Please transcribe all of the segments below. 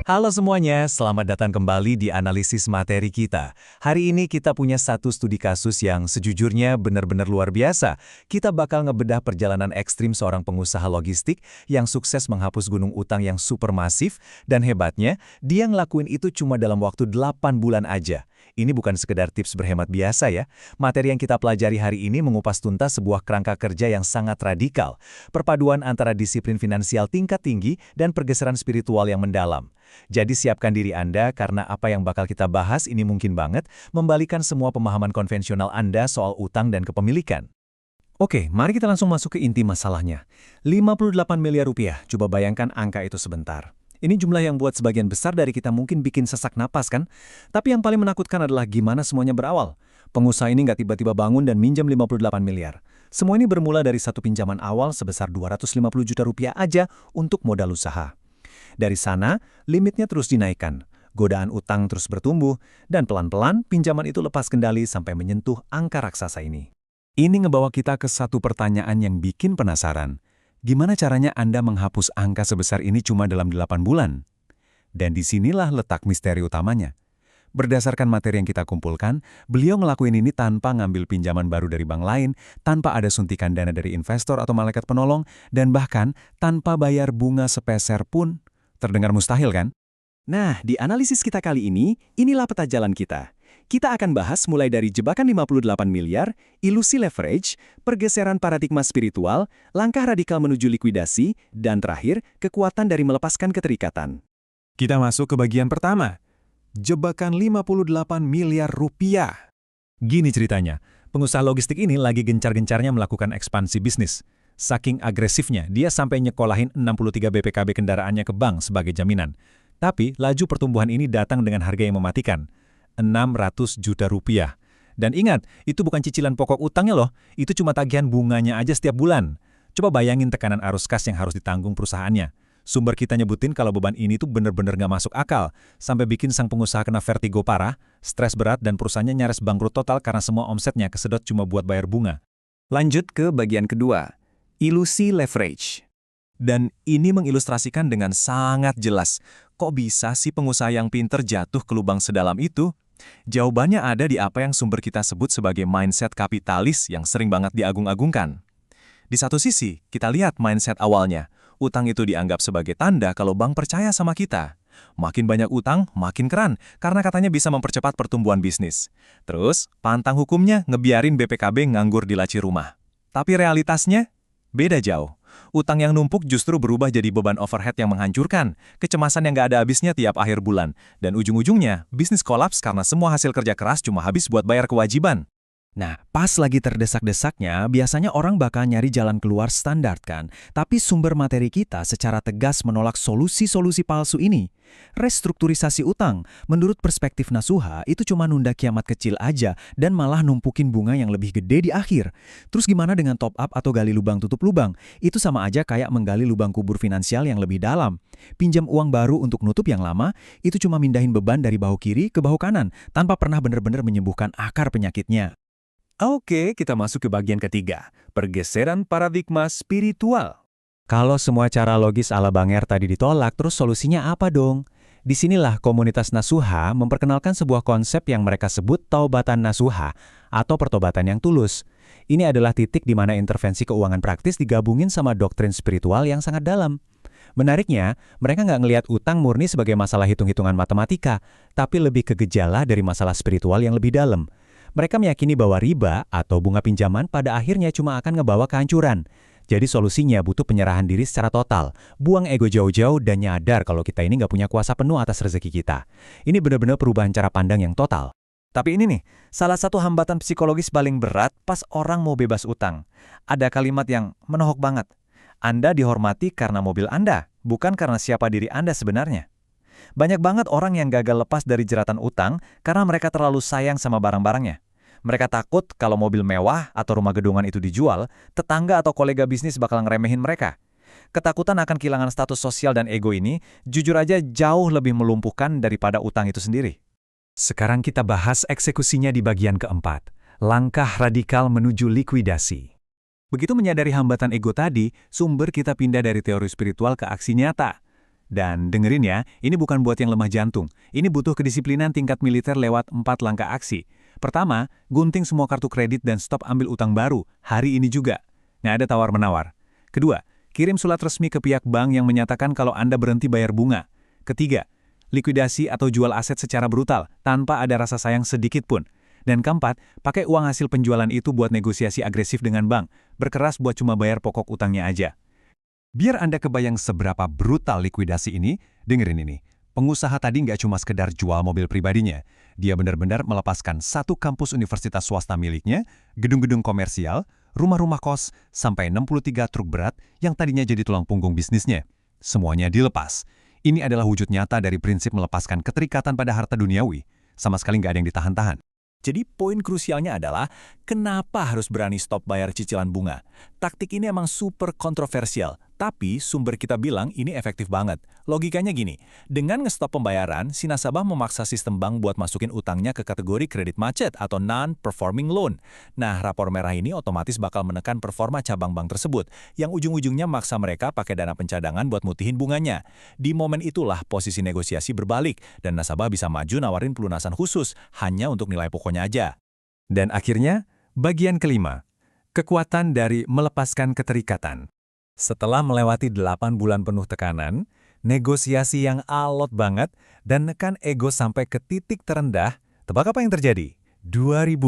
Halo semuanya, selamat datang kembali di analisis materi kita. Hari ini kita punya satu studi kasus yang sejujurnya benar-benar luar biasa. Kita bakal ngebedah perjalanan ekstrim seorang pengusaha logistik yang sukses menghapus gunung utang yang supermasif, dan hebatnya, dia ngelakuin itu cuma dalam waktu 8 bulan aja. Ini bukan sekedar tips berhemat biasa ya. Materi yang kita pelajari hari ini mengupas tuntas sebuah kerangka kerja yang sangat radikal. Perpaduan antara disiplin finansial tingkat tinggi dan pergeseran spiritual yang mendalam. Jadi siapkan diri Anda karena apa yang bakal kita bahas ini mungkin banget membalikan semua pemahaman konvensional Anda soal utang dan kepemilikan. Oke, mari kita langsung masuk ke inti masalahnya. 58 miliar rupiah, coba bayangkan angka itu sebentar. Ini jumlah yang buat sebagian besar dari kita mungkin bikin sesak napas kan? Tapi yang paling menakutkan adalah gimana semuanya berawal. Pengusaha ini nggak tiba-tiba bangun dan minjam 58 miliar. Semua ini bermula dari satu pinjaman awal sebesar 250 juta rupiah aja untuk modal usaha. Dari sana, limitnya terus dinaikkan. Godaan utang terus bertumbuh, dan pelan-pelan pinjaman itu lepas kendali sampai menyentuh angka raksasa ini. Ini ngebawa kita ke satu pertanyaan yang bikin penasaran. Gimana caranya Anda menghapus angka sebesar ini cuma dalam 8 bulan? Dan disinilah letak misteri utamanya. Berdasarkan materi yang kita kumpulkan, beliau ngelakuin ini tanpa ngambil pinjaman baru dari bank lain, tanpa ada suntikan dana dari investor atau malaikat penolong, dan bahkan tanpa bayar bunga sepeser pun. Terdengar mustahil kan? Nah, di analisis kita kali ini, inilah peta jalan kita. Kita akan bahas mulai dari jebakan 58 miliar, ilusi leverage, pergeseran paradigma spiritual, langkah radikal menuju likuidasi, dan terakhir, kekuatan dari melepaskan keterikatan. Kita masuk ke bagian pertama. Jebakan 58 miliar rupiah. Gini ceritanya, pengusaha logistik ini lagi gencar-gencarnya melakukan ekspansi bisnis. Saking agresifnya, dia sampai nyekolahin 63 BPKB kendaraannya ke bank sebagai jaminan. Tapi, laju pertumbuhan ini datang dengan harga yang mematikan. 600 juta rupiah. Dan ingat, itu bukan cicilan pokok utangnya loh, itu cuma tagihan bunganya aja setiap bulan. Coba bayangin tekanan arus kas yang harus ditanggung perusahaannya. Sumber kita nyebutin kalau beban ini tuh bener-bener nggak masuk akal, sampai bikin sang pengusaha kena vertigo parah, stres berat, dan perusahaannya nyaris bangkrut total karena semua omsetnya kesedot cuma buat bayar bunga. Lanjut ke bagian kedua, ilusi leverage. Dan ini mengilustrasikan dengan sangat jelas, kok bisa sih pengusaha yang pinter jatuh ke lubang sedalam itu? Jawabannya ada di apa yang sumber kita sebut sebagai mindset kapitalis yang sering banget diagung-agungkan. Di satu sisi, kita lihat mindset awalnya. Utang itu dianggap sebagai tanda kalau bank percaya sama kita. Makin banyak utang, makin keren, karena katanya bisa mempercepat pertumbuhan bisnis. Terus, pantang hukumnya ngebiarin BPKB nganggur di laci rumah. Tapi realitasnya, beda jauh. Utang yang numpuk justru berubah jadi beban overhead yang menghancurkan, kecemasan yang nggak ada habisnya tiap akhir bulan, dan ujung-ujungnya, bisnis kolaps karena semua hasil kerja keras cuma habis buat bayar kewajiban. Nah, pas lagi terdesak-desaknya, biasanya orang bakal nyari jalan keluar standar kan? Tapi sumber materi kita secara tegas menolak solusi-solusi palsu ini. Restrukturisasi utang, menurut perspektif Nasuha, itu cuma nunda kiamat kecil aja dan malah numpukin bunga yang lebih gede di akhir. Terus gimana dengan top up atau gali lubang tutup lubang? Itu sama aja kayak menggali lubang kubur finansial yang lebih dalam. Pinjam uang baru untuk nutup yang lama, itu cuma mindahin beban dari bahu kiri ke bahu kanan, tanpa pernah benar-benar menyembuhkan akar penyakitnya. Oke, kita masuk ke bagian ketiga, pergeseran paradigma spiritual. Kalau semua cara logis ala Bang Er tadi ditolak, terus solusinya apa dong? Disinilah komunitas Nasuha memperkenalkan sebuah konsep yang mereka sebut taubatan Nasuha, atau pertobatan yang tulus. Ini adalah titik di mana intervensi keuangan praktis digabungin sama doktrin spiritual yang sangat dalam. Menariknya, mereka nggak ngelihat utang murni sebagai masalah hitung-hitungan matematika, tapi lebih ke gejala dari masalah spiritual yang lebih dalam. Mereka meyakini bahwa riba atau bunga pinjaman pada akhirnya cuma akan ngebawa kehancuran. Jadi solusinya butuh penyerahan diri secara total, buang ego jauh-jauh dan nyadar kalau kita ini nggak punya kuasa penuh atas rezeki kita. Ini benar-benar perubahan cara pandang yang total. Tapi ini nih, salah satu hambatan psikologis paling berat pas orang mau bebas utang. Ada kalimat yang menohok banget. Anda dihormati karena mobil Anda, bukan karena siapa diri Anda sebenarnya. Banyak banget orang yang gagal lepas dari jeratan utang karena mereka terlalu sayang sama barang-barangnya. Mereka takut kalau mobil mewah atau rumah gedungan itu dijual, tetangga atau kolega bisnis bakal ngeremehin mereka. Ketakutan akan kehilangan status sosial dan ego ini, jujur aja jauh lebih melumpuhkan daripada utang itu sendiri. Sekarang kita bahas eksekusinya di bagian keempat, langkah radikal menuju likuidasi. Begitu menyadari hambatan ego tadi, sumber kita pindah dari teori spiritual ke aksi nyata. Dan dengerin ya, ini bukan buat yang lemah jantung. Ini butuh kedisiplinan tingkat militer lewat 4 langkah aksi. Pertama, gunting semua kartu kredit dan stop ambil utang baru, hari ini juga. Nggak ada tawar-menawar. Kedua, kirim surat resmi ke pihak bank yang menyatakan kalau Anda berhenti bayar bunga. Ketiga, likuidasi atau jual aset secara brutal, tanpa ada rasa sayang sedikit pun. Dan keempat, pakai uang hasil penjualan itu buat negosiasi agresif dengan bank, berkeras buat cuma bayar pokok utangnya aja. Biar Anda kebayang seberapa brutal likuidasi ini, dengerin ini. Pengusaha tadi nggak cuma sekedar jual mobil pribadinya. Dia benar-benar melepaskan satu kampus universitas swasta miliknya, gedung-gedung komersial, rumah-rumah kos, sampai 63 truk berat yang tadinya jadi tulang punggung bisnisnya. Semuanya dilepas. Ini adalah wujud nyata dari prinsip melepaskan keterikatan pada harta duniawi. Sama sekali nggak ada yang ditahan-tahan. Jadi poin krusialnya adalah, kenapa harus berani stop bayar cicilan bunga? Taktik ini emang super kontroversial, tapi sumber kita bilang ini efektif banget. Logikanya gini, dengan nge-stop pembayaran, si nasabah memaksa sistem bank buat masukin utangnya ke kategori kredit macet atau non-performing loan. Nah, rapor merah ini otomatis bakal menekan performa cabang bank tersebut, yang ujung-ujungnya maksa mereka pakai dana pencadangan buat mutihin bunganya. Di momen itulah posisi negosiasi berbalik, dan nasabah bisa maju nawarin pelunasan khusus, hanya untuk nilai pokoknya aja. Dan akhirnya, bagian kelima, kekuatan dari melepaskan keterikatan. Setelah melewati 8 bulan penuh tekanan, negosiasi yang alot banget, dan nekan ego sampai ke titik terendah, tebak apa yang terjadi? 2000.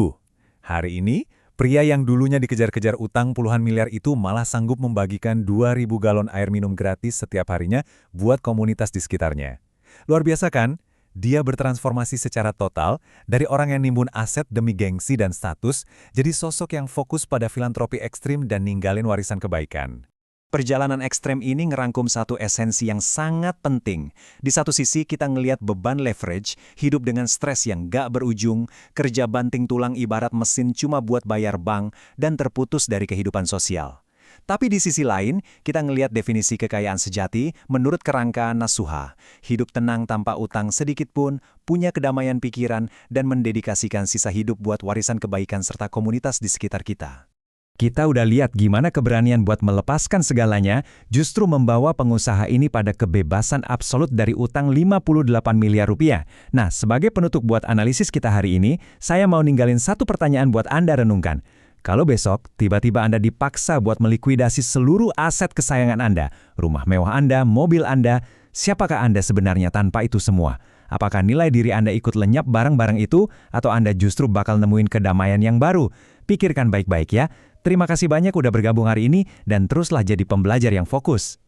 Hari ini, pria yang dulunya dikejar-kejar utang puluhan miliar itu malah sanggup membagikan 2000 galon air minum gratis setiap harinya buat komunitas di sekitarnya. Luar biasa kan? Dia bertransformasi secara total dari orang yang nimbun aset demi gengsi dan status, jadi sosok yang fokus pada filantropi ekstrim dan ninggalin warisan kebaikan. Perjalanan ekstrem ini ngerangkum satu esensi yang sangat penting. Di satu sisi kita ngelihat beban leverage, hidup dengan stres yang gak berujung, kerja banting tulang ibarat mesin cuma buat bayar bank, dan terputus dari kehidupan sosial. Tapi di sisi lain, kita ngelihat definisi kekayaan sejati menurut kerangka Nasuha. Hidup tenang tanpa utang sedikit pun, punya kedamaian pikiran, dan mendedikasikan sisa hidup buat warisan kebaikan serta komunitas di sekitar kita. Kita udah lihat gimana keberanian buat melepaskan segalanya justru membawa pengusaha ini pada kebebasan absolut dari utang 58 miliar rupiah. Nah, sebagai penutup buat analisis kita hari ini, saya mau ninggalin satu pertanyaan buat Anda renungkan. Kalau besok, tiba-tiba Anda dipaksa buat melikuidasi seluruh aset kesayangan Anda, rumah mewah Anda, mobil Anda, siapakah Anda sebenarnya tanpa itu semua? Apakah nilai diri Anda ikut lenyap barang-barang itu, atau Anda justru bakal nemuin kedamaian yang baru? Pikirkan baik-baik ya. Terima kasih banyak udah bergabung hari ini, dan teruslah jadi pembelajar yang fokus.